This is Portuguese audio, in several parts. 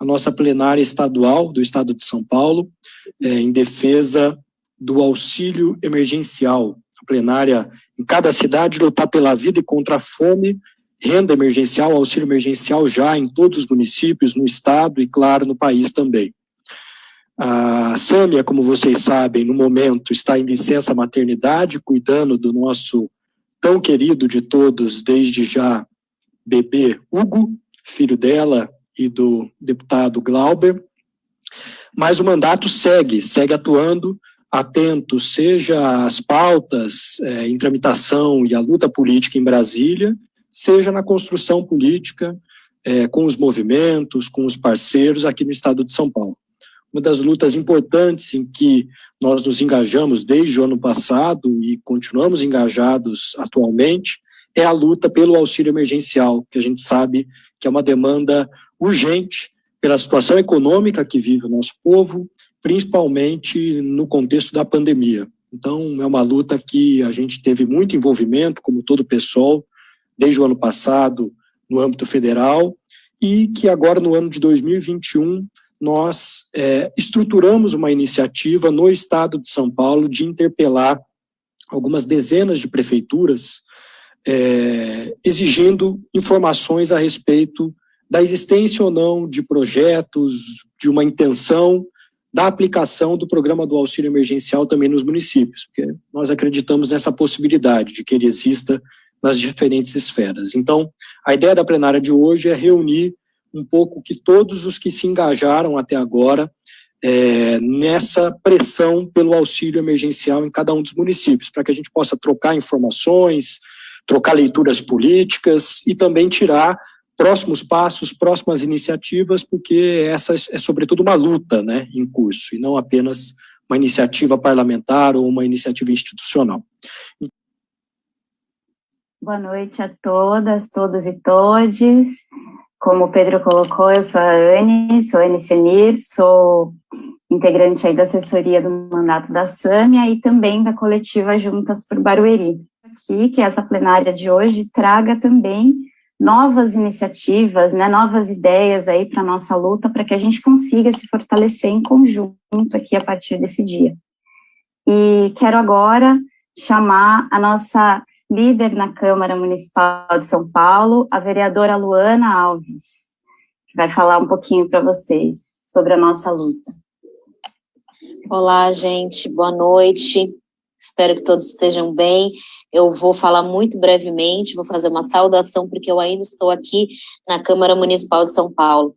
a nossa plenária estadual do Estado de São Paulo, em defesa do auxílio emergencial. A plenária em cada cidade lutar pela vida e contra a fome, renda emergencial, auxílio emergencial já em todos os municípios, no Estado e, claro, no país também. A Sâmia, como vocês sabem, no momento está em licença maternidade, cuidando do nosso tão querido de todos, desde já, bebê Hugo, filho dela e do deputado Glauber, mas o mandato segue atuando, atento, seja às pautas em tramitação e à luta política em Brasília, seja na construção política com os movimentos, com os parceiros aqui no Estado de São Paulo. Uma das lutas importantes em que nós nos engajamos desde o ano passado e continuamos engajados atualmente é a luta pelo auxílio emergencial, que a gente sabe que é uma demanda urgente pela situação econômica que vive o nosso povo, principalmente no contexto da pandemia. Então, é uma luta que a gente teve muito envolvimento, como todo o PSOL, desde o ano passado, no âmbito federal, e que agora, no ano de 2021, nós estruturamos uma iniciativa no Estado de São Paulo de interpelar algumas dezenas de prefeituras exigindo informações a respeito da existência ou não de projetos, de uma intenção da aplicação do programa do auxílio emergencial também nos municípios, porque nós acreditamos nessa possibilidade de que ele exista nas diferentes esferas. Então, a ideia da plenária de hoje é reunir um pouco que todos os que se engajaram até agora nessa pressão pelo auxílio emergencial em cada um dos municípios, para que a gente possa trocar informações, trocar leituras políticas e também tirar próximos passos, próximas iniciativas, porque essa é sobretudo uma luta, né, em curso, e não apenas uma iniciativa parlamentar ou uma iniciativa institucional. Boa noite a todas, todos e todes. Como o Pedro colocou, eu sou a Anne Senir, sou integrante aí da assessoria do mandato da Sâmia e também da coletiva Juntas por Barueri. Aqui, que essa plenária de hoje traga também novas iniciativas, né, novas ideias aí para a nossa luta, para que a gente consiga se fortalecer em conjunto aqui a partir desse dia. E quero agora chamar a nossa líder na Câmara Municipal de São Paulo, a vereadora Luana Alves, que vai falar um pouquinho para vocês sobre a nossa luta. Olá, gente, boa noite. Espero que todos estejam bem. Eu vou falar muito brevemente, vou fazer uma saudação, porque eu ainda estou aqui na Câmara Municipal de São Paulo.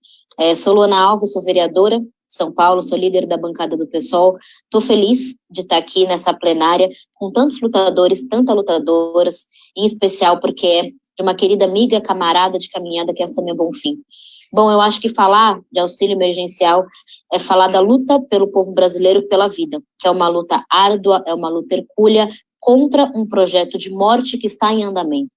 Sou Luana Alves, sou vereadora de São Paulo, sou líder da bancada do PSOL. Estou feliz de estar aqui nessa plenária com tantos lutadores, tantas lutadoras, em especial porque é de uma querida amiga, camarada de caminhada, que é a Sâmia Bonfim. Bom, eu acho que falar de auxílio emergencial é falar da luta pelo povo brasileiro pela vida, que é uma luta árdua, é uma luta hercúlea contra um projeto de morte que está em andamento.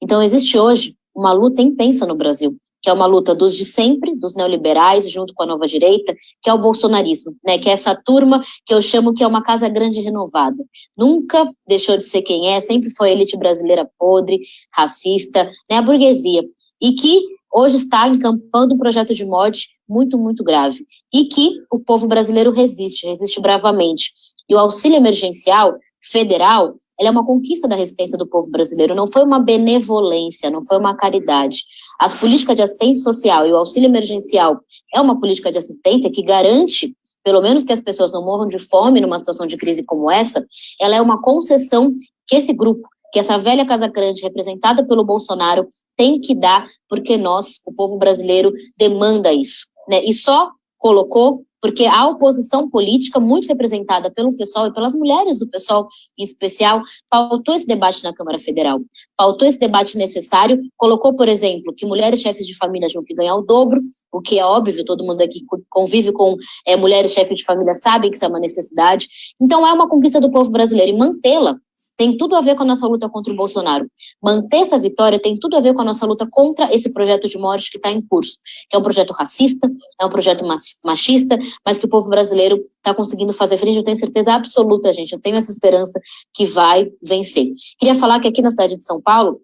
Então, existe hoje uma luta intensa no Brasil, que é uma luta dos de sempre, dos neoliberais, junto com a nova direita, que é o bolsonarismo, né, que é essa turma que eu chamo que é uma casa grande renovada. Nunca deixou de ser quem é, sempre foi a elite brasileira podre, racista, né, a burguesia, e que hoje está encampando um projeto de morte muito, muito grave, e que o povo brasileiro resiste bravamente. E o auxílio emergencial federal, ela é uma conquista da resistência do povo brasileiro, não foi uma benevolência, não foi uma caridade. As políticas de assistência social e o auxílio emergencial é uma política de assistência que garante, pelo menos que as pessoas não morram de fome numa situação de crise como essa, ela é uma concessão que esse grupo, que essa velha casa grande representada pelo Bolsonaro tem que dar, porque nós, o povo brasileiro, demanda isso, né? E só colocou porque a oposição política, muito representada pelo PSOL e pelas mulheres do PSOL em especial, pautou esse debate na Câmara Federal, pautou esse debate necessário, colocou, por exemplo, que mulheres chefes de família tinham que ganhar o dobro, o que é óbvio, todo mundo aqui convive com mulheres chefes de família sabe que isso é uma necessidade. Então é uma conquista do povo brasileiro, e mantê-la tem tudo a ver com a nossa luta contra o Bolsonaro. Manter essa vitória tem tudo a ver com a nossa luta contra esse projeto de morte que está em curso, que é um projeto racista, é um projeto machista, mas que o povo brasileiro está conseguindo fazer frente. Eu tenho certeza absoluta, gente, eu tenho essa esperança que vai vencer. Queria falar que aqui na cidade de São Paulo,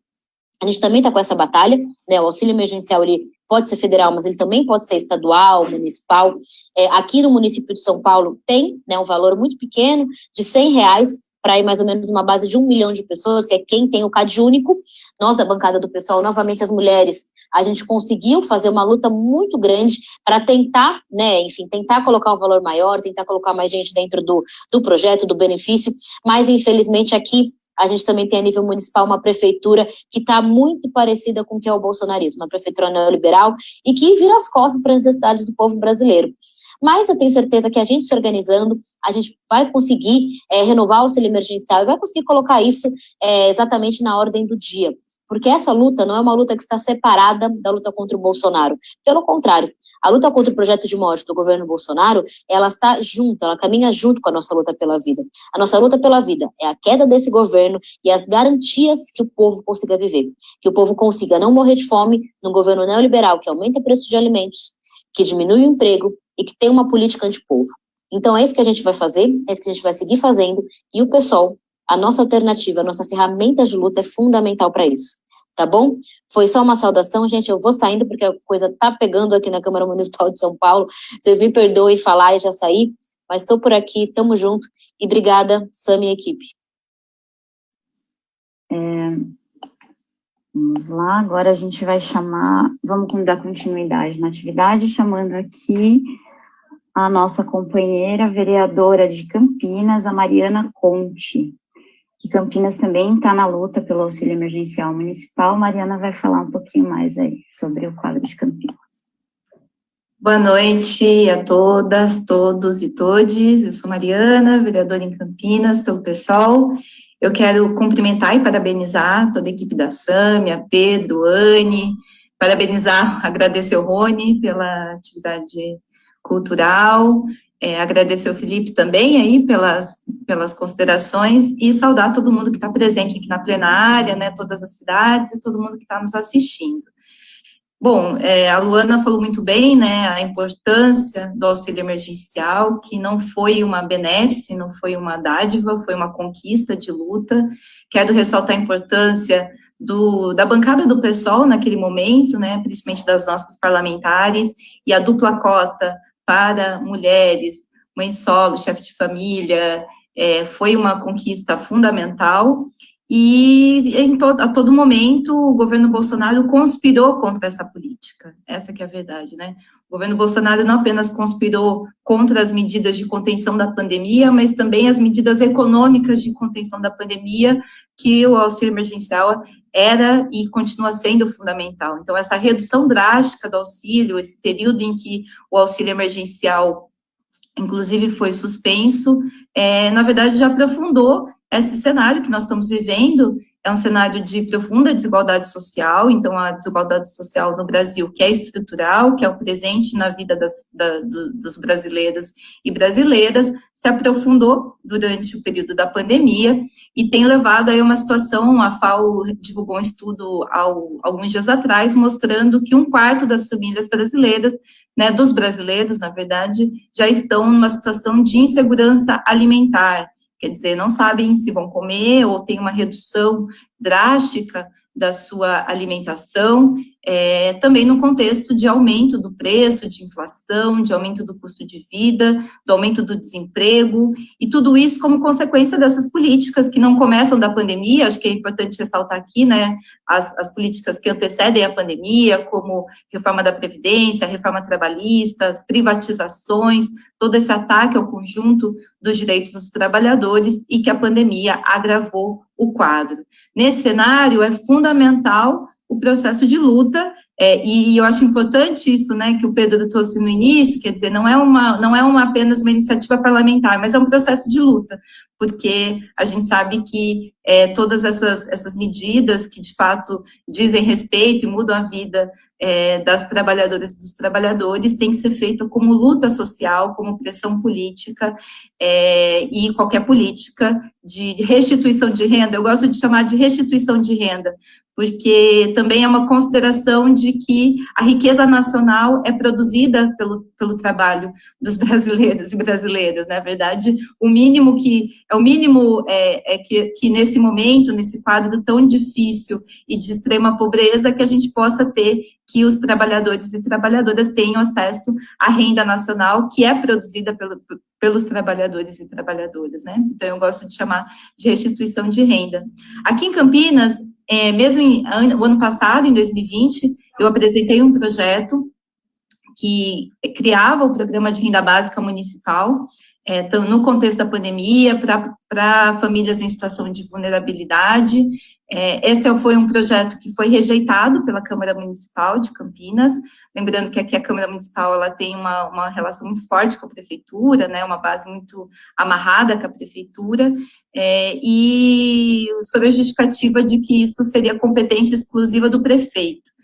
A gente também está com essa batalha, né? O auxílio emergencial, ele pode ser federal, mas ele também pode ser estadual, municipal. Aqui no município de São Paulo tem, né, um valor muito pequeno, de R$100, para ir mais ou menos uma base de 1 milhão de pessoas, que é quem tem o CAD único. Nós, da bancada do PSOL, novamente as mulheres, a gente conseguiu fazer uma luta muito grande para tentar, né, enfim, tentar colocar um valor maior, tentar colocar mais gente dentro do projeto, do benefício, mas infelizmente aqui a gente também tem a nível municipal uma prefeitura que está muito parecida com o que é o bolsonarismo, uma prefeitura neoliberal e que vira as costas para as necessidades do povo brasileiro. Mas eu tenho certeza que a gente se organizando, a gente vai conseguir renovar o auxílio emergencial e vai conseguir colocar isso exatamente na ordem do dia. Porque essa luta não é uma luta que está separada da luta contra o Bolsonaro. Pelo contrário, a luta contra o projeto de morte do governo Bolsonaro, ela está junto, ela caminha junto com a nossa luta pela vida. A nossa luta pela vida é a queda desse governo e as garantias que o povo consiga viver. Que o povo consiga não morrer de fome num governo neoliberal que aumenta o preço de alimentos, que diminui o emprego e que tem uma política antipovo. Então é isso que a gente vai fazer, é isso que a gente vai seguir fazendo, e o PSOL, a nossa alternativa, a nossa ferramenta de luta é fundamental para isso, tá bom? Foi só uma saudação, gente, eu vou saindo porque a coisa tá pegando aqui na Câmara Municipal de São Paulo, vocês me perdoem falar e já sair, mas estou por aqui, tamo junto, e obrigada, Sam e equipe. Vamos lá, agora a gente vai vamos dar continuidade na atividade, chamando aqui a nossa companheira vereadora de Campinas, a Mariana Conte, que Campinas também está na luta pelo auxílio emergencial municipal. Mariana vai falar um pouquinho mais aí sobre o quadro de Campinas. Boa noite a todas, todos e todes. Eu sou Mariana, vereadora em Campinas, pelo PSOL. Eu quero cumprimentar e parabenizar toda a equipe da Sâmia, Pedro, Anne, parabenizar, agradecer o Rony pela atividade cultural, agradecer o Felipe também aí pelas considerações e saudar todo mundo que está presente aqui na plenária, né, todas as cidades e todo mundo que está nos assistindo. Bom, a Luana falou muito bem, né, a importância do auxílio emergencial, que não foi uma benéfice, não foi uma dádiva, foi uma conquista de luta. Quero ressaltar a importância da bancada do PSOL naquele momento, né, principalmente das nossas parlamentares, e a dupla cota para mulheres, mãe solo, chefe de família, foi uma conquista fundamental. E a todo momento o governo Bolsonaro conspirou contra essa política, essa que é a verdade, né? O governo Bolsonaro não apenas conspirou contra as medidas de contenção da pandemia, mas também as medidas econômicas de contenção da pandemia, que o auxílio emergencial era e continua sendo fundamental. Então, essa redução drástica do auxílio, esse período em que o auxílio emergencial, inclusive, foi suspenso, na verdade, já aprofundou esse cenário que nós estamos vivendo. É um cenário de profunda desigualdade social, então a desigualdade social no Brasil, que é estrutural, que é o presente na vida dos brasileiros e brasileiras, se aprofundou durante o período da pandemia e tem levado aí uma situação, a FAO divulgou um estudo alguns dias atrás, mostrando que 1/4 das famílias brasileiras, né, dos brasileiros, na verdade, já estão numa situação de insegurança alimentar. Quer dizer, não sabem se vão comer ou tem uma redução drástica da sua alimentação, também no contexto de aumento do preço, de inflação, de aumento do custo de vida, do aumento do desemprego, e tudo isso como consequência dessas políticas que não começam da pandemia. Acho que é importante ressaltar aqui, né, as políticas que antecedem a pandemia, como reforma da Previdência, reforma trabalhista, as privatizações, todo esse ataque ao conjunto dos direitos dos trabalhadores, e que a pandemia agravou o quadro. Nesse cenário, é fundamental o processo de luta, e eu acho importante isso, né, que o Pedro trouxe no início, quer dizer, não é apenas uma iniciativa parlamentar, mas é um processo de luta, porque a gente sabe que todas essas medidas que, de fato, dizem respeito e mudam a vida das trabalhadoras e dos trabalhadores tem que ser feita como luta social, como pressão política, e qualquer política de restituição de renda, eu gosto de chamar de restituição de renda, porque também é uma consideração de que a riqueza nacional é produzida pelo trabalho dos brasileiros e brasileiras, na verdade, o mínimo que nesse momento, nesse quadro tão difícil e de extrema pobreza, que a gente possa ter que os trabalhadores e trabalhadoras tenham acesso à renda nacional que é produzida pelos trabalhadores e trabalhadoras, né? Então, eu gosto de chamar de restituição de renda. Aqui em Campinas, mesmo no ano passado, em 2020, eu apresentei um projeto que criava o programa de renda básica municipal, no contexto da pandemia, para famílias em situação de vulnerabilidade. Esse foi um projeto que foi rejeitado pela Câmara Municipal de Campinas, lembrando que aqui a Câmara Municipal ela tem uma relação muito forte com a Prefeitura, né, uma base muito amarrada com a Prefeitura, e sob a justificativa de que isso seria competência exclusiva do prefeito.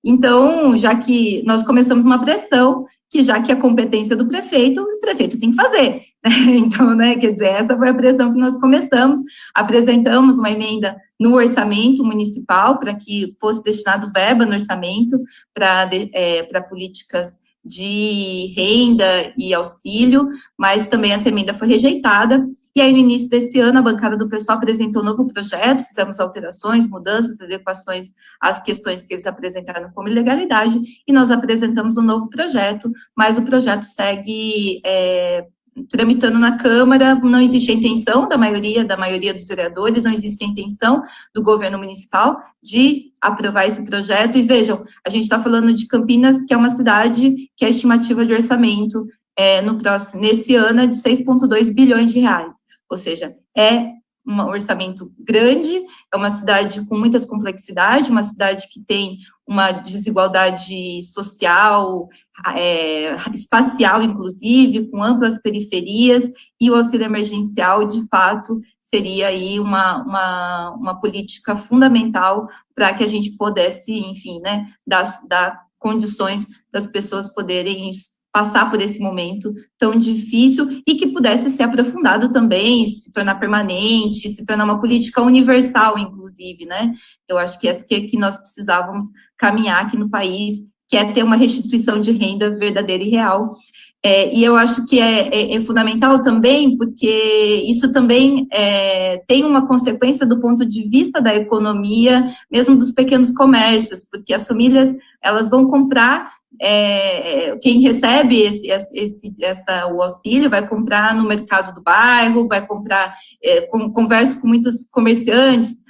Então, já que nós começamos uma pressão, que já que é competência do prefeito, o prefeito tem que fazer. Então, né, quer dizer, essa foi a pressão que nós começamos, apresentamos uma emenda no orçamento municipal, para que fosse destinado verba no orçamento para políticas de renda e auxílio, mas também essa emenda foi rejeitada, e aí no início desse ano a bancada do PSOL apresentou um novo projeto, fizemos alterações, mudanças, adequações às questões que eles apresentaram como ilegalidade, e nós apresentamos um novo projeto, mas o projeto segue tramitando na Câmara, não existe a intenção da maioria dos vereadores, não existe a intenção do governo municipal de aprovar esse projeto, e vejam, a gente está falando de Campinas, que é uma cidade que a estimativa de orçamento nesse ano é de 6,2 bilhões de reais, ou seja, é um orçamento grande, é uma cidade com muitas complexidades, uma cidade que tem uma desigualdade social, espacial, inclusive, com amplas periferias, e o auxílio emergencial, de fato, seria aí uma política fundamental para que a gente pudesse, enfim, né, dar condições das pessoas poderem passar por esse momento tão difícil e que pudesse ser aprofundado também, se tornar permanente, se tornar uma política universal, inclusive, né? Eu acho que essa que nós precisávamos caminhar aqui no país, que é ter uma restituição de renda verdadeira e real. E eu acho que é fundamental também, porque isso também tem uma consequência do ponto de vista da economia, mesmo dos pequenos comércios, porque as famílias, elas vão comprar, quem recebe o auxílio vai comprar no mercado do bairro, vai comprar, converso com muitos comerciantes,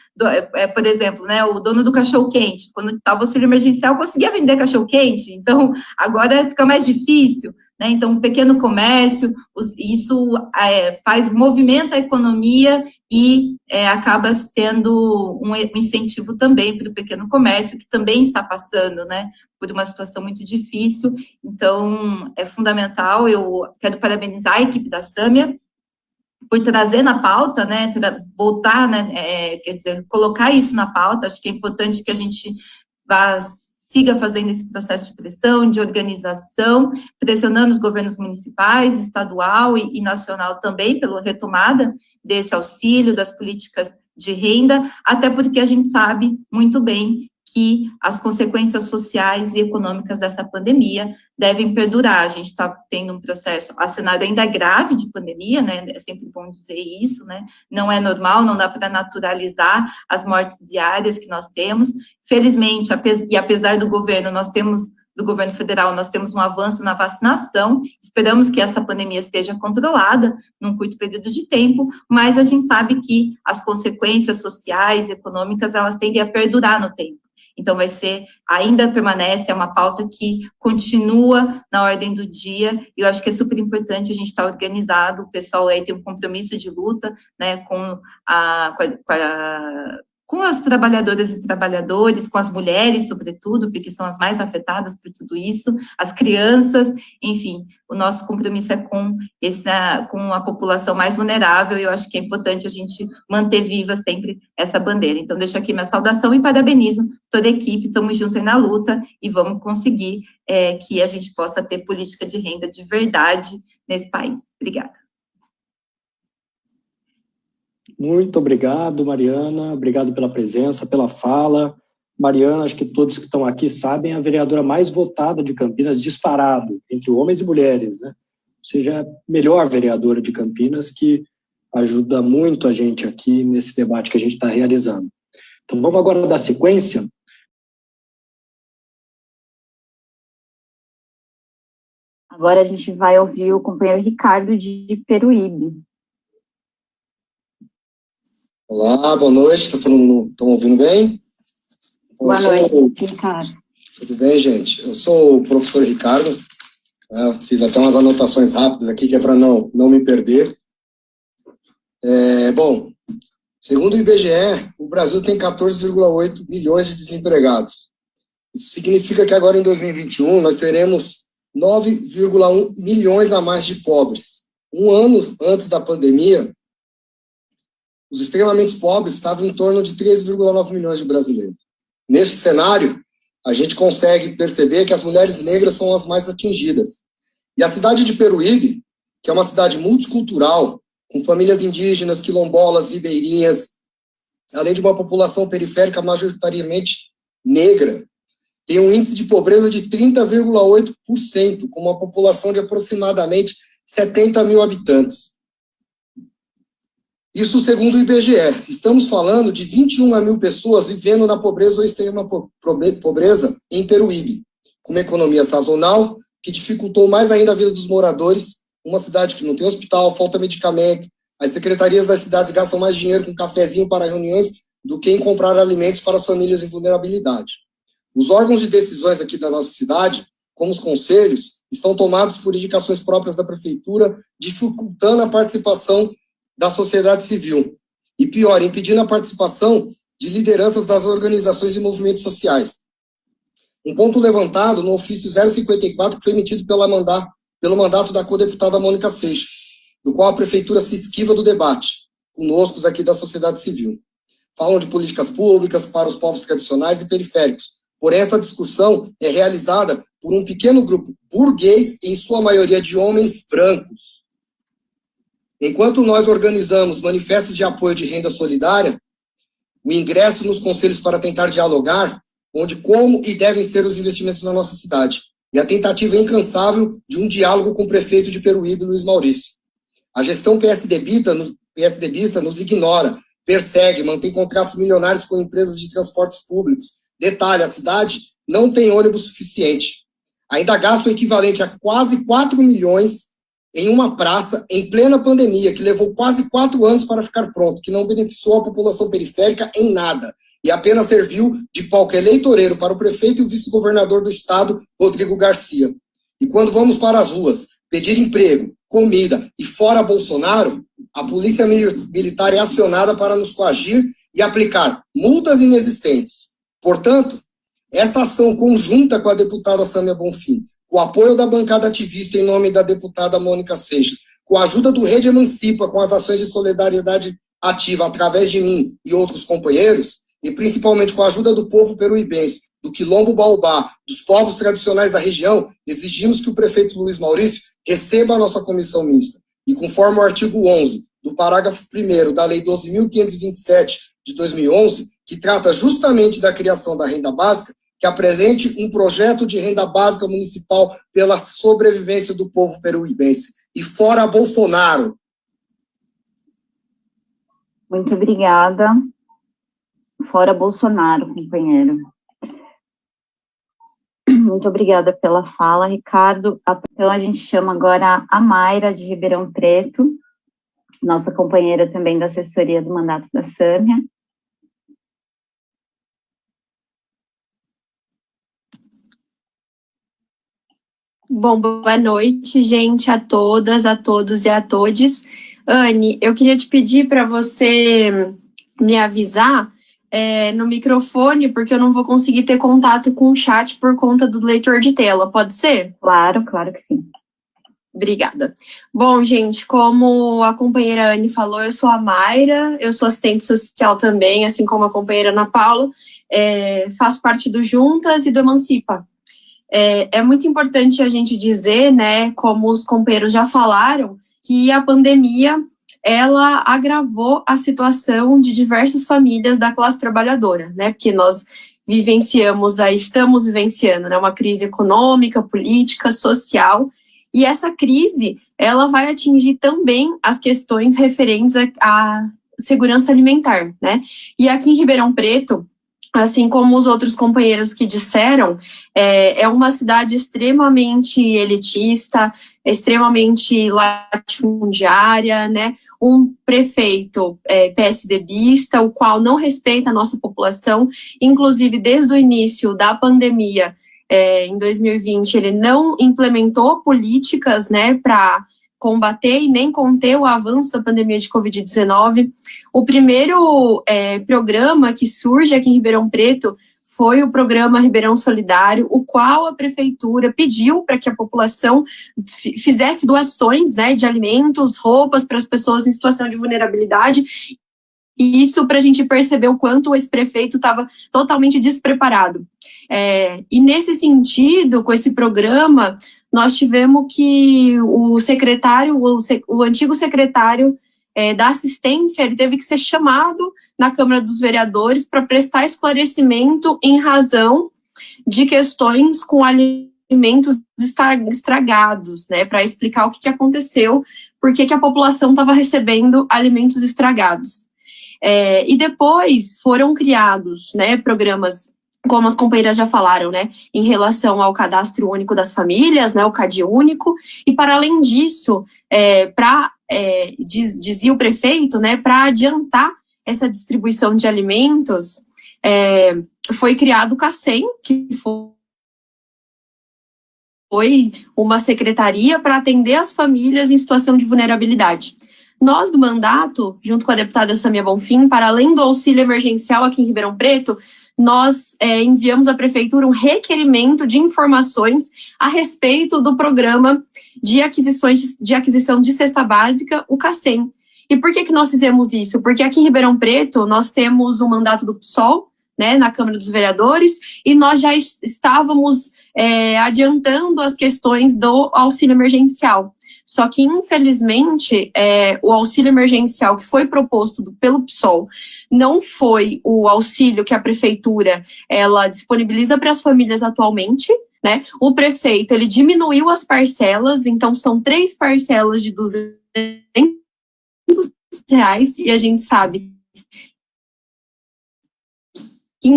por exemplo, né, o dono do cachorro-quente, quando estava o auxílio emergencial, conseguia vender cachorro-quente, então agora fica mais difícil, né, então o pequeno comércio, isso movimenta a economia e acaba sendo um incentivo também para o pequeno comércio, que também está passando, né, por uma situação muito difícil, então é fundamental. Eu quero parabenizar a equipe da Sâmia por trazer na pauta, né, voltar, né, quer dizer, colocar isso na pauta. Acho que é importante que a gente siga fazendo esse processo de pressão, de organização, pressionando os governos municipais, estadual e nacional também pela retomada desse auxílio, das políticas de renda, até porque a gente sabe muito bem que as consequências sociais e econômicas dessa pandemia devem perdurar. A gente está tendo um processo, a cenário ainda grave de pandemia, né, é sempre bom dizer isso, né, não é normal, não dá para naturalizar as mortes diárias que nós temos. Felizmente, apesar do governo, do governo federal, nós temos um avanço na vacinação, esperamos que essa pandemia esteja controlada num curto período de tempo, mas a gente sabe que as consequências sociais, econômicas, elas tendem a perdurar no tempo. Então, ainda permanece, é uma pauta que continua na ordem do dia, e eu acho que é super importante a gente estar organizado, o pessoal aí tem um compromisso de luta, né, com a com as trabalhadoras e trabalhadores, com as mulheres, sobretudo, porque são as mais afetadas por tudo isso, as crianças, enfim, o nosso compromisso é com a população mais vulnerável, e eu acho que é importante a gente manter viva sempre essa bandeira. Então, deixo aqui minha saudação e parabenizo toda a equipe, estamos juntos aí na luta, e vamos conseguir que a gente possa ter política de renda de verdade nesse país. Obrigada. Muito obrigado, Mariana. Obrigado pela presença, pela fala. Mariana, acho que todos que estão aqui sabem, é a vereadora mais votada de Campinas, disparado, entre homens e mulheres, né? Ou seja, a melhor vereadora de Campinas, que ajuda muito a gente aqui nesse debate que a gente está realizando. Então, vamos agora dar sequência. Agora a gente vai ouvir o companheiro Ricardo de Peruíbe. Olá, boa noite, estão ouvindo bem? Boa noite, Ricardo. Tudo bem, gente? Eu sou o professor Ricardo, fiz até umas anotações rápidas aqui, que é para não me perder. Bom, segundo o IBGE, o Brasil tem 14,8 milhões de desempregados. Isso significa que agora, em 2021, nós teremos 9,1 milhões a mais de pobres. Um ano antes da pandemia, os extremamente pobres estavam em torno de 13,9 milhões de brasileiros. Nesse cenário, a gente consegue perceber que as mulheres negras são as mais atingidas. E a cidade de Peruíbe, que é uma cidade multicultural, com famílias indígenas, quilombolas, ribeirinhas, além de uma população periférica majoritariamente negra, tem um índice de pobreza de 30,8%, com uma população de aproximadamente 70 mil habitantes. Isso segundo o IBGE. Estamos falando de 21 mil pessoas vivendo na pobreza ou extrema pobreza em Peruíbe, com uma economia sazonal que dificultou mais ainda a vida dos moradores, uma cidade que não tem hospital, falta medicamento, as secretarias das cidades gastam mais dinheiro com cafezinho para reuniões do que em comprar alimentos para as famílias em vulnerabilidade. Os órgãos de decisões aqui da nossa cidade, como os conselhos, estão tomados por indicações próprias da prefeitura, dificultando a participação da sociedade civil. E pior, impedindo a participação de lideranças das organizações e movimentos sociais. Um ponto levantado no ofício 054, que foi emitido pelo mandato da codeputada Mônica Seixas, do qual a prefeitura se esquiva do debate, conosco aqui da sociedade civil. Falam de políticas públicas para os povos tradicionais e periféricos, porém essa discussão é realizada por um pequeno grupo burguês, em sua maioria de homens brancos. Enquanto nós organizamos manifestos de apoio de renda solidária, o ingresso nos conselhos para tentar dialogar onde, como e devem ser os investimentos na nossa cidade, e a tentativa incansável de um diálogo com o prefeito de Peruíbe, Luiz Maurício. A gestão PSDBista nos ignora, persegue, mantém contratos milionários com empresas de transportes públicos. Detalhe, a cidade não tem ônibus suficiente. Ainda gasta o equivalente a quase 4 milhões em uma praça em plena pandemia, que levou quase 4 anos para ficar pronto, que não beneficiou a população periférica em nada, e apenas serviu de palco eleitoreiro para o prefeito e o vice-governador do estado, Rodrigo Garcia. E quando vamos para as ruas pedir emprego, comida e fora Bolsonaro, a polícia militar é acionada para nos coagir e aplicar multas inexistentes. Portanto, esta ação conjunta com a deputada Sâmia Bonfim, com o apoio da bancada ativista em nome da deputada Mônica Seixas, com a ajuda do Rede Emancipa, com as ações de solidariedade ativa através de mim e outros companheiros, e principalmente com a ajuda do povo peruibense, do Quilombo Baobá, dos povos tradicionais da região, exigimos que o prefeito Luiz Maurício receba a nossa comissão mista. E conforme o artigo 11 do parágrafo 1º da Lei 12.527 de 2011, que trata justamente da criação da renda básica, que apresente um projeto de renda básica municipal pela sobrevivência do povo peruibense. E fora Bolsonaro. Muito obrigada. Fora Bolsonaro, companheiro. Muito obrigada pela fala, Ricardo. Então, a gente chama agora a Mayra, de Ribeirão Preto, nossa companheira também da assessoria do mandato da Sâmia. Bom, boa noite, gente, a todas, a todos e a todes. Anne, eu queria te pedir para você me avisar no microfone, porque eu não vou conseguir ter contato com o chat por conta do leitor de tela, pode ser? Claro que sim. Obrigada. Bom, gente, como a companheira Anne falou, eu sou a Mayra, eu sou assistente social também, assim como a companheira Ana Paula, faço parte do Juntas e do Emancipa. É muito importante a gente dizer, né, como os companheiros já falaram, que a pandemia, ela agravou a situação de diversas famílias da classe trabalhadora, né, porque nós estamos vivenciando, né, uma crise econômica, política, social, e essa crise, ela vai atingir também as questões referentes à segurança alimentar, né, e aqui em Ribeirão Preto, assim como os outros companheiros que disseram, é uma cidade extremamente elitista, extremamente latifundiária, né? Um prefeito PSDBista, o qual não respeita a nossa população, inclusive desde o início da pandemia, em 2020, ele não implementou políticas, né, para combater e nem conter o avanço da pandemia de Covid-19. O primeiro programa que surge aqui em Ribeirão Preto foi o programa Ribeirão Solidário, o qual a prefeitura pediu para que a população fizesse doações, né, de alimentos, roupas para as pessoas em situação de vulnerabilidade. E isso para a gente perceber o quanto esse prefeito estava totalmente despreparado. E nesse sentido, com esse programa, nós tivemos que o antigo secretário da assistência, ele teve que ser chamado na Câmara dos Vereadores para prestar esclarecimento em razão de questões com alimentos estragados, né, para explicar o que aconteceu, por que a população estava recebendo alimentos estragados. E depois foram criados, né, programas, como as companheiras já falaram, né, em relação ao Cadastro Único das Famílias, né, o CadÚnico, e para além disso, dizia o prefeito, né, para adiantar essa distribuição de alimentos, foi criado o CACEM, que foi uma secretaria para atender as famílias em situação de vulnerabilidade. Nós, do mandato, junto com a deputada Samia Bonfim, para além do auxílio emergencial aqui em Ribeirão Preto, nós enviamos à prefeitura um requerimento de informações a respeito do programa de aquisição de cesta básica, o CACEM. E por que nós fizemos isso? Porque aqui em Ribeirão Preto nós temos um mandato do PSOL, né, na Câmara dos Vereadores, e nós já estávamos adiantando as questões do auxílio emergencial. Só que, infelizmente, o auxílio emergencial que foi proposto pelo PSOL não foi o auxílio que a prefeitura ela disponibiliza para as famílias atualmente, né? O prefeito ele diminuiu as parcelas, então são 3 parcelas de R$200, e a gente sabe que,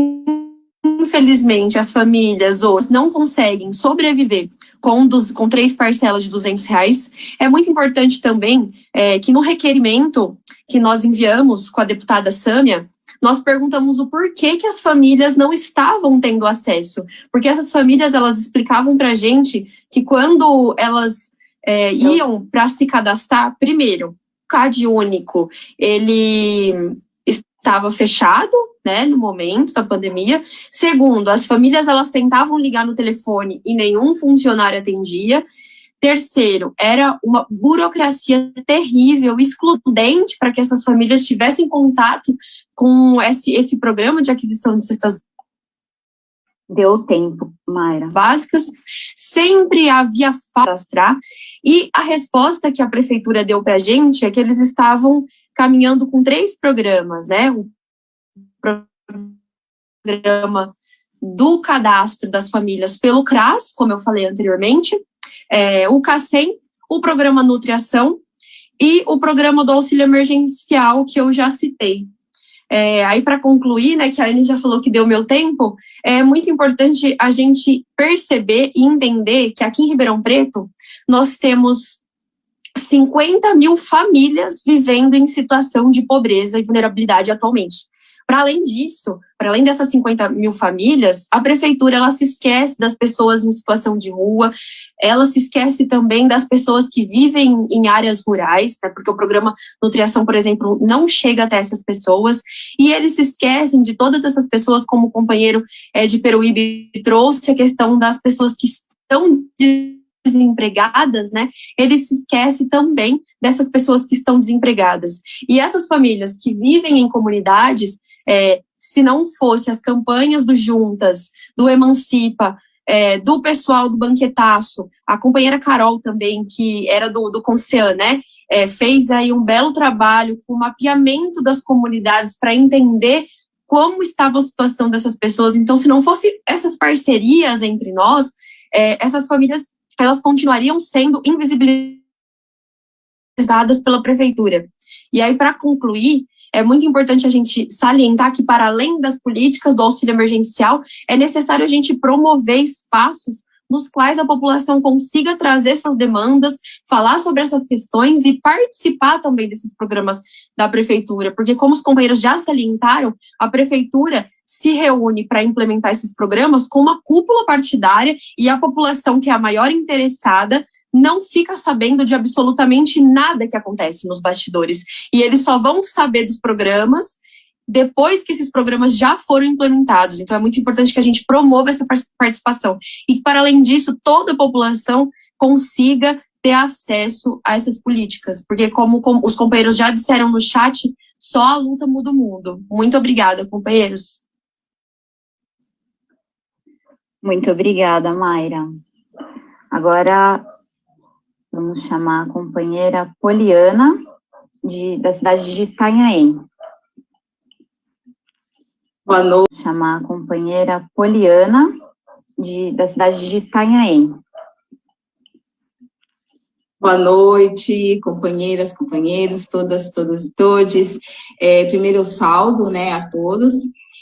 infelizmente, as famílias hoje não conseguem sobreviver com 3 parcelas de R$200. É muito importante também que no requerimento que nós enviamos com a deputada Samia, nós perguntamos o porquê que as famílias não estavam tendo acesso. Porque essas famílias, elas explicavam para a gente que quando elas iam para se cadastrar, primeiro, o CadÚnico, ele estava fechado, né, no momento da pandemia. Segundo, as famílias elas tentavam ligar no telefone e nenhum funcionário atendia. Terceiro, era uma burocracia terrível, excludente para que essas famílias tivessem contato com esse programa de aquisição de cestas Deu tempo, Mayra. Básicas. Sempre havia cadastrar, e a resposta que a prefeitura deu para a gente é que eles estavam caminhando com 3 programas, né? O programa do cadastro das famílias pelo CRAS, como eu falei anteriormente, o CACEM, o programa Nutriação e o programa do auxílio emergencial, que eu já citei. Aí, para concluir, né, que a Anne já falou que deu meu tempo, é muito importante a gente perceber e entender que aqui em Ribeirão Preto nós temos 50 mil famílias vivendo em situação de pobreza e vulnerabilidade atualmente. Para além disso, para além dessas 50 mil famílias, a prefeitura ela se esquece das pessoas em situação de rua, ela se esquece também das pessoas que vivem em áreas rurais, né, porque o programa Nutriação, por exemplo, não chega até essas pessoas, e eles se esquecem de todas essas pessoas, como o companheiro de Peruíbe trouxe a questão das pessoas que estão desempregadas, né? Ele se esquece também dessas pessoas que estão desempregadas. E essas famílias que vivem em comunidades, se não fosse as campanhas do Juntas, do Emancipa, do pessoal do Banquetaço, a companheira Carol também, que era do Concean, né? Fez aí um belo trabalho com o mapeamento das comunidades para entender como estava a situação dessas pessoas. Então, se não fosse essas parcerias entre nós, essas famílias elas continuariam sendo invisibilizadas pela prefeitura. E aí, para concluir, é muito importante a gente salientar que, para além das políticas do auxílio emergencial, é necessário a gente promover espaços nos quais a população consiga trazer suas demandas, falar sobre essas questões e participar também desses programas da prefeitura, porque, como os companheiros já salientaram, a prefeitura se reúne para implementar esses programas com uma cúpula partidária e a população, que é a maior interessada, não fica sabendo de absolutamente nada que acontece nos bastidores. E eles só vão saber dos programas depois que esses programas já foram implementados. Então, é muito importante que a gente promova essa participação. E que, para além disso, toda a população consiga ter acesso a essas políticas. Porque, como os companheiros já disseram no chat, só a luta muda o mundo. Muito obrigada, companheiros. Muito obrigada, Mayra. Agora, vamos chamar a companheira Poliana, da cidade de Itanhaém. Boa noite. Vou chamar a companheira Poliana, da cidade de Itanhaém. Boa noite, companheiras, companheiros, todas e todes. Primeiro eu saúdo, né, a todos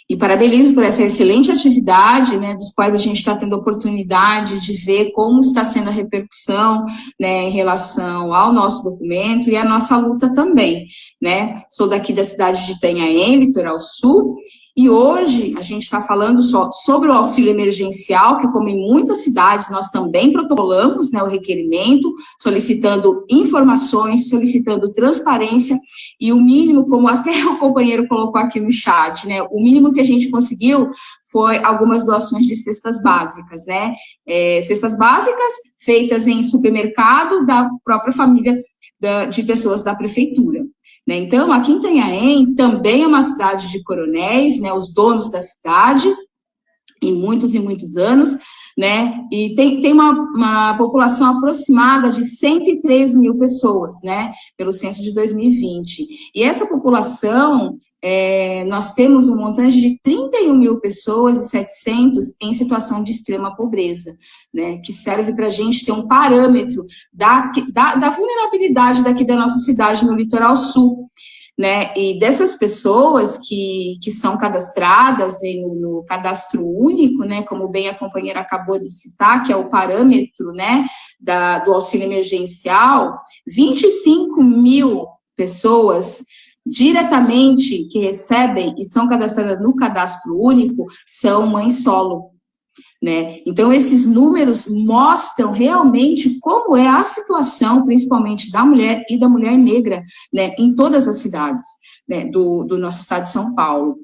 e parabenizo por essa excelente atividade, né, dos quais a gente está tendo a oportunidade de ver como está sendo a repercussão, né, em relação ao nosso documento e à nossa luta também, né. Sou daqui da cidade de Itanhaém, Litoral Sul, e hoje a gente está falando só sobre o auxílio emergencial, que, como em muitas cidades, nós também protocolamos, né, o requerimento, solicitando informações, solicitando transparência, e o mínimo, como até o companheiro colocou aqui no chat, né, o mínimo que a gente conseguiu foi algumas doações de cestas básicas, né, cestas básicas feitas em supermercado da própria família de pessoas da prefeitura. Então, aqui em Itanhaém também é uma cidade de coronéis, né, os donos da cidade, em muitos e muitos anos, né, e tem uma população aproximada de 103 mil pessoas, né, pelo censo de 2020. E essa população, nós temos um montante de 31 mil pessoas e 700 em situação de extrema pobreza, né, que serve para a gente ter um parâmetro da vulnerabilidade daqui da nossa cidade no Litoral Sul, né, e dessas pessoas que são cadastradas no cadastro único, né, como bem a companheira acabou de citar, que é o parâmetro, né, do auxílio emergencial, 25 mil pessoas diretamente que recebem e são cadastradas no cadastro único são mães solo, né? Então, esses números mostram realmente como é a situação, principalmente da mulher e da mulher negra, né, em todas as cidades, né, do nosso estado de São Paulo.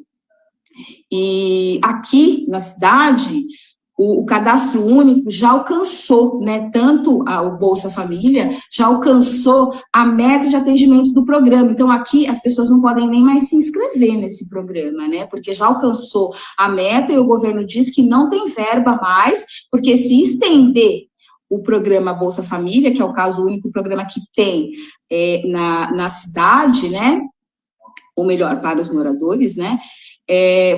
E aqui na cidade, o cadastro único já alcançou, né, tanto o Bolsa Família, já alcançou a meta de atendimento do programa. Então, aqui as pessoas não podem nem mais se inscrever nesse programa, né, porque já alcançou a meta e o governo diz que não tem verba mais, porque se estender o programa Bolsa Família, que é o caso único programa que tem na cidade, né, ou melhor, para os moradores, né,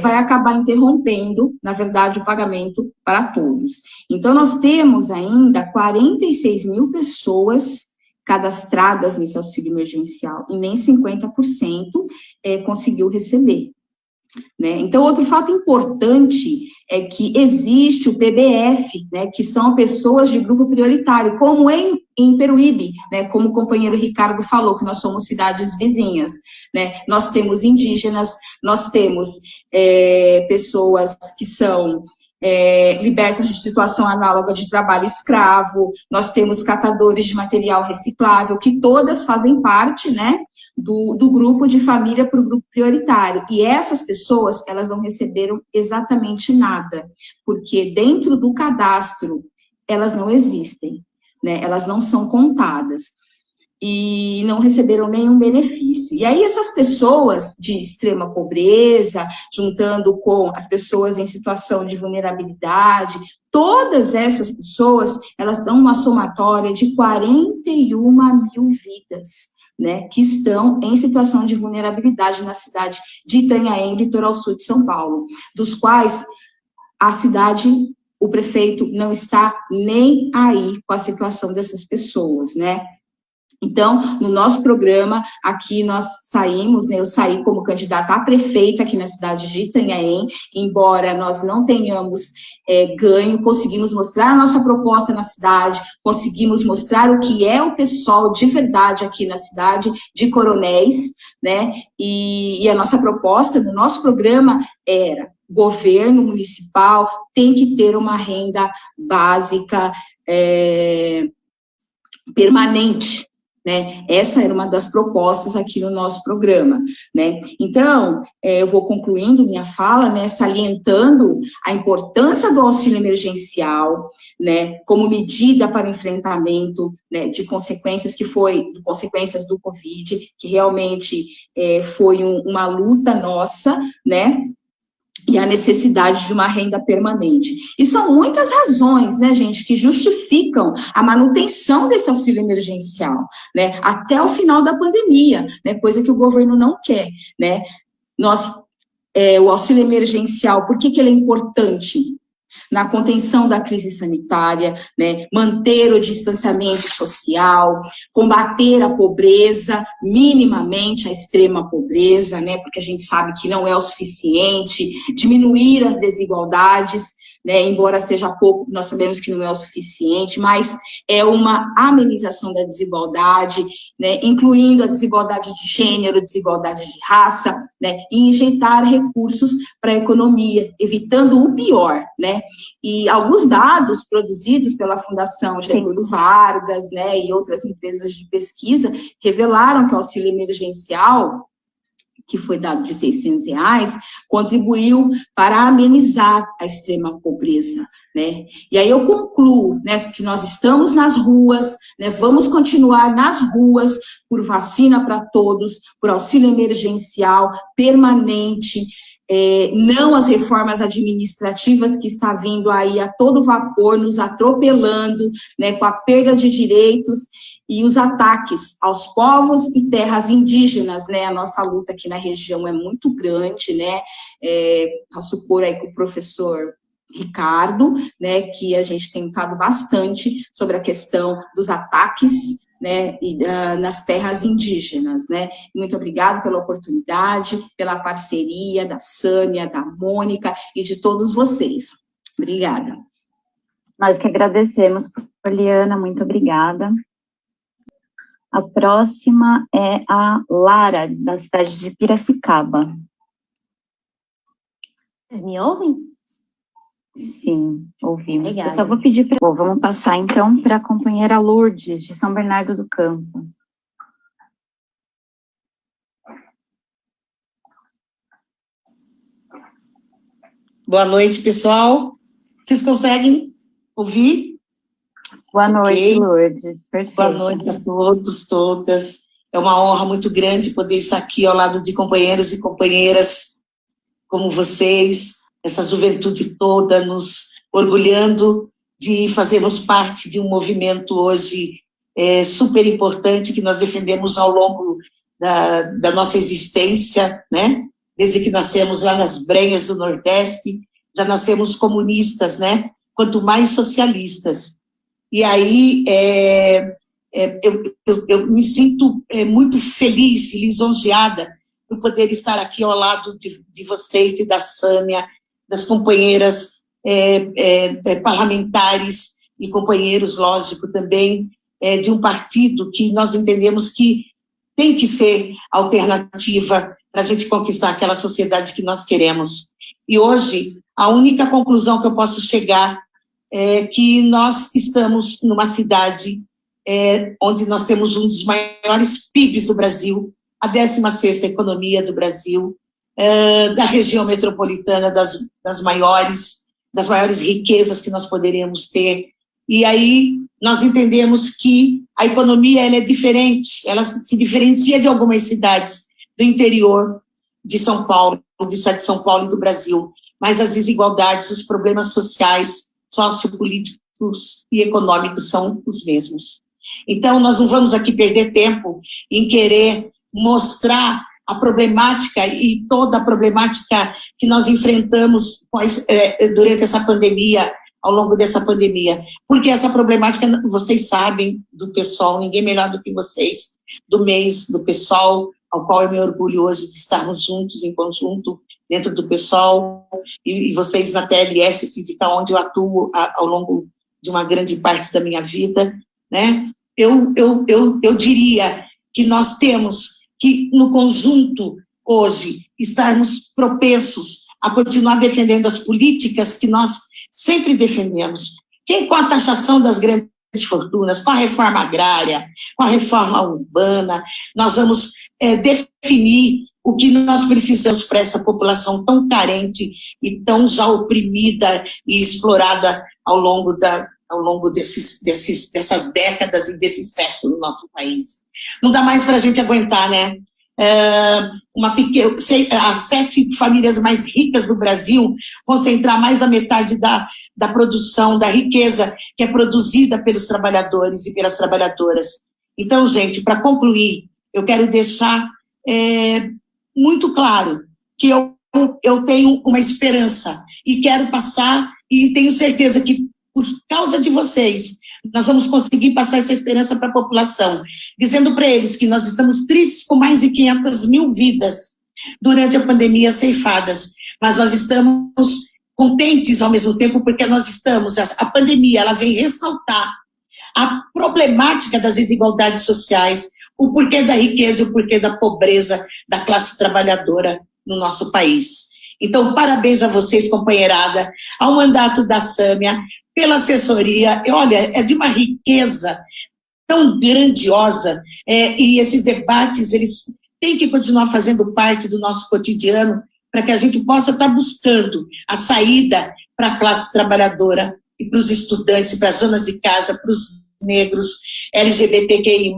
vai acabar interrompendo, na verdade, o pagamento para todos. Então, nós temos ainda 46 mil pessoas cadastradas nesse auxílio emergencial, e nem 50% conseguiu receber, né? Então, outro fato importante é que existe o PBF, né, que são pessoas de grupo prioritário, como em em Peruíbe, né, como o companheiro Ricardo falou, que nós somos cidades vizinhas, né, nós temos indígenas, nós temos pessoas que são libertas de situação análoga de trabalho escravo, nós temos catadores de material reciclável, que todas fazem parte, né, do grupo de família para o grupo prioritário, e essas pessoas, elas não receberam exatamente nada, porque dentro do cadastro, elas não existem, né, elas não são contadas, e não receberam nenhum benefício. E aí essas pessoas de extrema pobreza, juntando com as pessoas em situação de vulnerabilidade, todas essas pessoas, elas dão uma somatória de 41 mil vidas, né, que estão em situação de vulnerabilidade na cidade de Itanhaém, litoral sul de São Paulo, dos quais a cidade, o prefeito não está nem aí com a situação dessas pessoas, né. Então, no nosso programa, aqui nós saímos, né, eu saí como candidata a prefeita aqui na cidade de Itanhaém, embora nós não tenhamos ganho, conseguimos mostrar a nossa proposta na cidade, conseguimos mostrar o que é o pessoal de verdade aqui na cidade de Coronéis, né, e a nossa proposta no nosso programa era: governo municipal tem que ter uma renda básica permanente, né? Essa era uma das propostas aqui no nosso programa, né? Então, eu vou concluindo minha fala, né, salientando a importância do auxílio emergencial, né, como medida para enfrentamento, né, de consequências consequências do Covid, que realmente foi uma luta nossa, né, e a necessidade de uma renda permanente. E são muitas razões, né, gente, que justificam a manutenção desse auxílio emergencial, né, até o final da pandemia, né, coisa que o governo não quer, né. O auxílio emergencial, por que ele é importante? Na contenção da crise sanitária, né, manter o distanciamento social, combater a pobreza, minimamente a extrema pobreza, né, porque a gente sabe que não é o suficiente, diminuir as desigualdades, né, embora seja pouco, nós sabemos que não é o suficiente, mas é uma amenização da desigualdade, né, incluindo a desigualdade de gênero, desigualdade de raça, né, e injetar recursos para a economia, evitando o pior, né, e alguns dados produzidos pela Fundação Getúlio Vargas, né, e outras empresas de pesquisa, revelaram que o auxílio emergencial, que foi dado de R$600, contribuiu para amenizar a extrema pobreza, né? E aí eu concluo, né, que nós estamos nas ruas, né, vamos continuar nas ruas por vacina para todos, por auxílio emergencial permanente, não as reformas administrativas que está vindo aí a todo vapor, nos atropelando, né, com a perda de direitos e os ataques aos povos e terras indígenas, né, a nossa luta aqui na região é muito grande, né, posso supor aí com o professor Ricardo, né, que a gente tem lutado bastante sobre a questão dos ataques, né, e nas terras indígenas, né. Muito obrigada pela oportunidade, pela parceria da Sâmia, da Mônica e de todos vocês. Obrigada. Nós que agradecemos, Poliana, muito obrigada. A próxima é a Lara, da cidade de Piracicaba. Vocês me ouvem? Sim, ouvimos. Obrigada. Eu só vou pedir para... Vamos passar, então, para a companheira Lourdes, de São Bernardo do Campo. Boa noite, pessoal. Vocês conseguem ouvir? Boa noite, Lourdes. Perfeito. Boa noite a todos, todas. É uma honra muito grande poder estar aqui ao lado de companheiros e companheiras como vocês, essa juventude toda, nos orgulhando de fazermos parte de um movimento hoje super importante que nós defendemos ao longo da nossa existência, né? Desde que nascemos lá nas Brenhas do Nordeste, já nascemos comunistas, né? Quanto mais socialistas. E aí, eu me sinto muito feliz e lisonjeada por poder estar aqui ao lado de vocês e da Sâmia, das companheiras parlamentares e companheiros, lógico, também, de um partido que nós entendemos que tem que ser alternativa para a gente conquistar aquela sociedade que nós queremos. E hoje, a única conclusão que eu posso chegar é que nós estamos numa cidade onde nós temos um dos maiores PIBs do Brasil, a 16ª economia do Brasil, da região metropolitana, das maiores riquezas que nós poderíamos ter. E aí nós entendemos que a economia ela é diferente, ela se diferencia de algumas cidades do interior de São Paulo, do estado de São Paulo e do Brasil, mas as desigualdades, os problemas sociais, sociopolíticos e econômicos são os mesmos. Então, nós não vamos aqui perder tempo em querer mostrar a problemática e toda a problemática que nós enfrentamos durante essa pandemia, ao longo dessa pandemia, porque essa problemática, vocês sabem do PSOL, ninguém melhor do que vocês, do mês do PSOL, ao qual eu me orgulho hoje de estarmos juntos, em conjunto, dentro do PSOL, e vocês na TLS, sindical onde eu atuo ao longo de uma grande parte da minha vida, né? Eu diria que nós temos que, no conjunto, hoje, estarmos propensos a continuar defendendo as políticas que nós sempre defendemos. Com a taxação das grandes fortunas, com a reforma agrária, com a reforma urbana, nós vamos definir o que nós precisamos para essa população tão carente e tão já oprimida e explorada ao longo dessas décadas e desse século no nosso país. Não dá mais para a gente aguentar, né? As 7 famílias mais ricas do Brasil concentrar mais da metade da produção, da riqueza que é produzida pelos trabalhadores e pelas trabalhadoras. Então, gente, para concluir, eu quero deixar muito claro que eu tenho uma esperança e quero passar, e tenho certeza que por causa de vocês, nós vamos conseguir passar essa esperança para a população, dizendo para eles que nós estamos tristes com mais de 500 mil vidas durante a pandemia ceifadas, mas nós estamos contentes ao mesmo tempo, porque a pandemia, ela vem ressaltar a problemática das desigualdades sociais, o porquê da riqueza e o porquê da pobreza da classe trabalhadora no nosso país. Então, parabéns a vocês, companheirada, ao mandato da Sâmia, pela assessoria. Olha, é de uma riqueza tão grandiosa, e esses debates, eles têm que continuar fazendo parte do nosso cotidiano, para que a gente possa estar buscando a saída para a classe trabalhadora e para os estudantes, para as donas de casa, para os negros, LGBTQI+,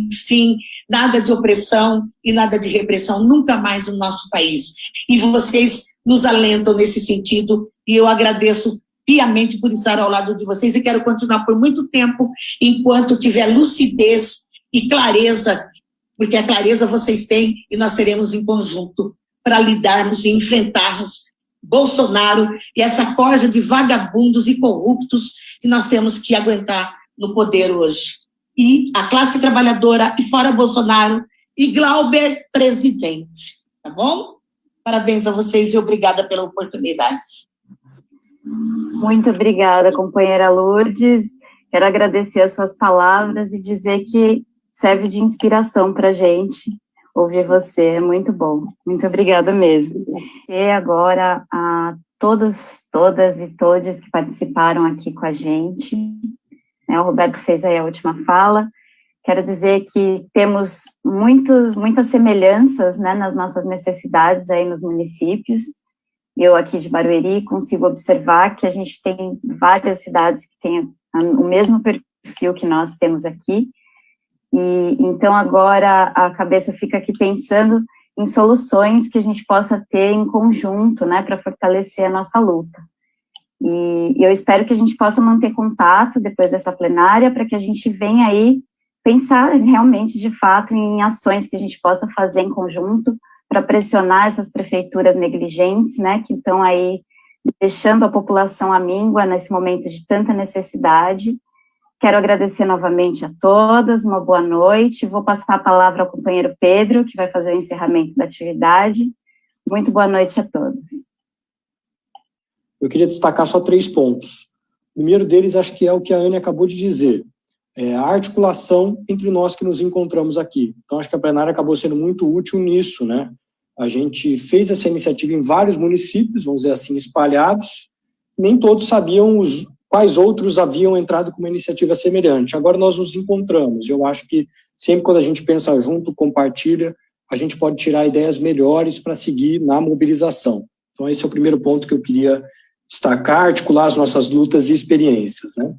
enfim, nada de opressão e nada de repressão, nunca mais no nosso país. E vocês nos alentam nesse sentido, e eu agradeço piamente por estar ao lado de vocês, e quero continuar por muito tempo, enquanto tiver lucidez e clareza, porque a clareza vocês têm e nós teremos em conjunto para lidarmos e enfrentarmos Bolsonaro e essa corja de vagabundos e corruptos que nós temos que aguentar no poder hoje. E a classe trabalhadora, e fora Bolsonaro, e Glauber presidente, tá bom? Parabéns a vocês e obrigada pela oportunidade. Muito obrigada, companheira Lourdes. Quero agradecer as suas palavras e dizer que serve de inspiração para a gente ouvir você, é muito bom. Muito obrigada mesmo. E agora a todas e todos que participaram aqui com a gente, né, o Roberto fez aí a última fala. Quero dizer que temos muitas semelhanças, né, nas nossas necessidades aí nos municípios. Eu aqui de Barueri consigo observar que a gente tem várias cidades que têm o mesmo perfil que nós temos aqui. E então agora a cabeça fica aqui pensando em soluções que a gente possa ter em conjunto, né, para fortalecer a nossa luta. E eu espero que a gente possa manter contato depois dessa plenária, para que a gente venha aí pensar realmente, de fato, em ações que a gente possa fazer em conjunto para pressionar essas prefeituras negligentes, né, que estão aí deixando a população à míngua nesse momento de tanta necessidade. Quero agradecer novamente a todas, uma boa noite. Vou passar a palavra ao companheiro Pedro, que vai fazer o encerramento da atividade. Muito boa noite a todos. Eu queria destacar só 3 pontos. O primeiro deles, acho que é o que a Anne acabou de dizer. a articulação entre nós que nos encontramos aqui. Então, acho que a plenária acabou sendo muito útil nisso, né? A gente fez essa iniciativa em vários municípios, vamos dizer assim, espalhados, nem todos sabiam quais outros haviam entrado com uma iniciativa semelhante. Agora nós nos encontramos, eu acho que sempre quando a gente pensa junto, compartilha, a gente pode tirar ideias melhores para seguir na mobilização. Então esse é o primeiro ponto que eu queria destacar, articular as nossas lutas e experiências, né?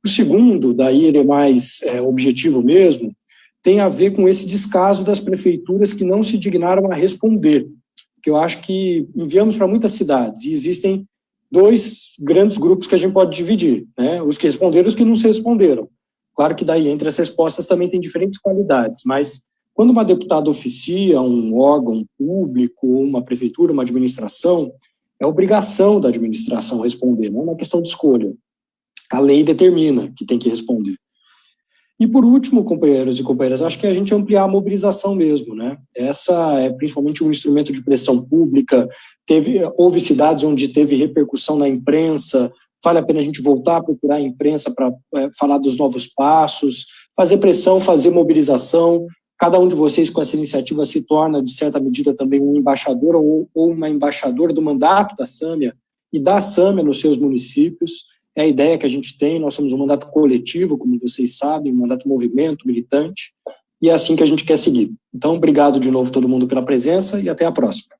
O segundo, daí ele é mais objetivo mesmo, tem a ver com esse descaso das prefeituras que não se dignaram a responder, que eu acho que enviamos para muitas cidades, e existem 2 grandes grupos que a gente pode dividir, né? Os que responderam e os que não se responderam. Claro que daí entre as respostas também tem diferentes qualidades, mas quando uma deputada oficia um órgão público, uma prefeitura, uma administração, é obrigação da administração responder, não é uma questão de escolha. A lei determina que tem que responder. E por último, companheiros e companheiras, acho que a gente ampliar a mobilização mesmo, né? Essa é principalmente um instrumento de pressão pública, houve cidades onde teve repercussão na imprensa, vale a pena a gente voltar a procurar a imprensa para falar dos novos passos, fazer pressão, fazer mobilização. Cada um de vocês com essa iniciativa se torna, de certa medida, também um embaixador ou uma embaixadora do mandato da Sâmia e da Sâmia nos seus municípios. É a ideia que a gente tem, nós somos um mandato coletivo, como vocês sabem, um mandato movimento, militante, e é assim que a gente quer seguir. Então, obrigado de novo todo mundo pela presença e até a próxima.